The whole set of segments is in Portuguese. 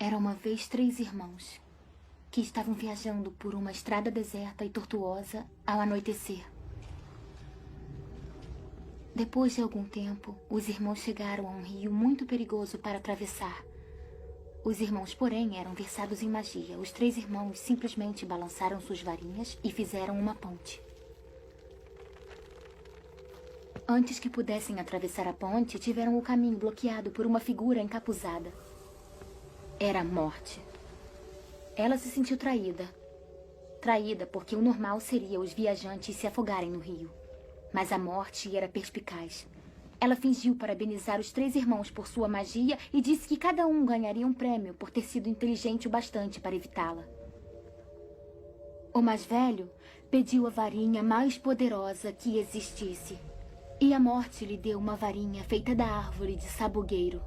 Era uma vez 3 irmãos que estavam viajando por uma estrada deserta e tortuosa ao anoitecer. Depois de algum tempo, os irmãos chegaram a um rio muito perigoso para atravessar. Os irmãos, porém, eram versados em magia. Os 3 irmãos simplesmente balançaram suas varinhas e fizeram uma ponte. Antes que pudessem atravessar a ponte, tiveram o caminho bloqueado por uma figura encapuzada. Era a Morte. Ela se sentiu traída. Traída porque o normal seria os viajantes se afogarem no rio. Mas a Morte era perspicaz. Ela fingiu parabenizar os 3 irmãos por sua magia e disse que cada um ganharia um prêmio por ter sido inteligente o bastante para evitá-la. O mais velho pediu a varinha mais poderosa que existisse. E a Morte lhe deu uma varinha feita da árvore de sabugueiro.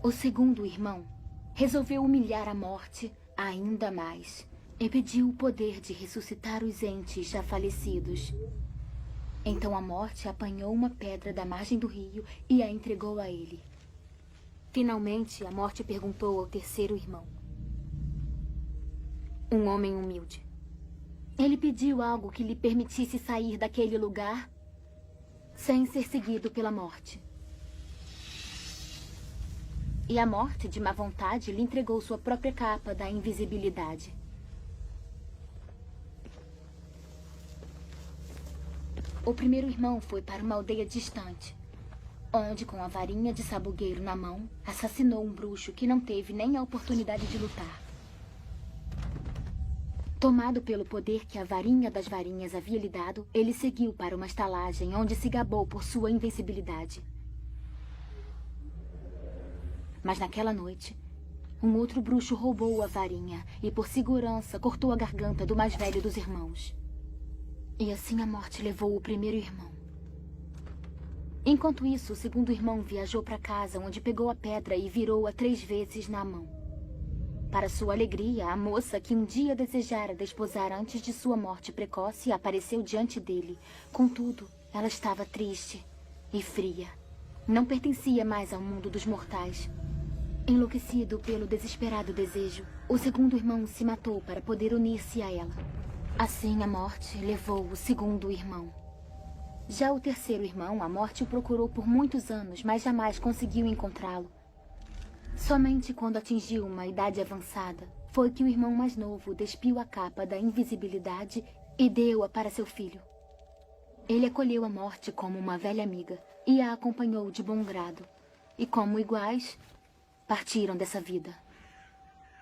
O segundo irmão resolveu humilhar a Morte ainda mais e pediu o poder de ressuscitar os entes já falecidos. Então a Morte apanhou uma pedra da margem do rio e a entregou a ele. Finalmente, a Morte perguntou ao terceiro irmão. Um homem humilde. Ele pediu algo que lhe permitisse sair daquele lugar sem ser seguido pela Morte. E a Morte, de má vontade, lhe entregou sua própria capa da invisibilidade. O primeiro irmão foi para uma aldeia distante, onde, com a varinha de sabugueiro na mão, assassinou um bruxo que não teve nem a oportunidade de lutar. Tomado pelo poder que a varinha das varinhas havia lhe dado, ele seguiu para uma estalagem onde se gabou por sua invencibilidade. Mas naquela noite, um outro bruxo roubou a varinha e, por segurança, cortou a garganta do mais velho dos irmãos. E assim a Morte levou o primeiro irmão. Enquanto isso, o segundo irmão viajou para casa, onde pegou a pedra e virou-a 3 vezes na mão. Para sua alegria, a moça que um dia desejara desposar antes de sua morte precoce apareceu diante dele. Contudo, ela estava triste e fria. Não pertencia mais ao mundo dos mortais. Enlouquecido pelo desesperado desejo, o segundo irmão se matou para poder unir-se a ela. Assim, a Morte levou o segundo irmão. Já o terceiro irmão, a Morte o procurou por muitos anos, mas jamais conseguiu encontrá-lo. Somente quando atingiu uma idade avançada, foi que o irmão mais novo despiu a capa da invisibilidade e deu-a para seu filho. Ele acolheu a Morte como uma velha amiga e a acompanhou de bom grado. E como iguais, partiram dessa vida.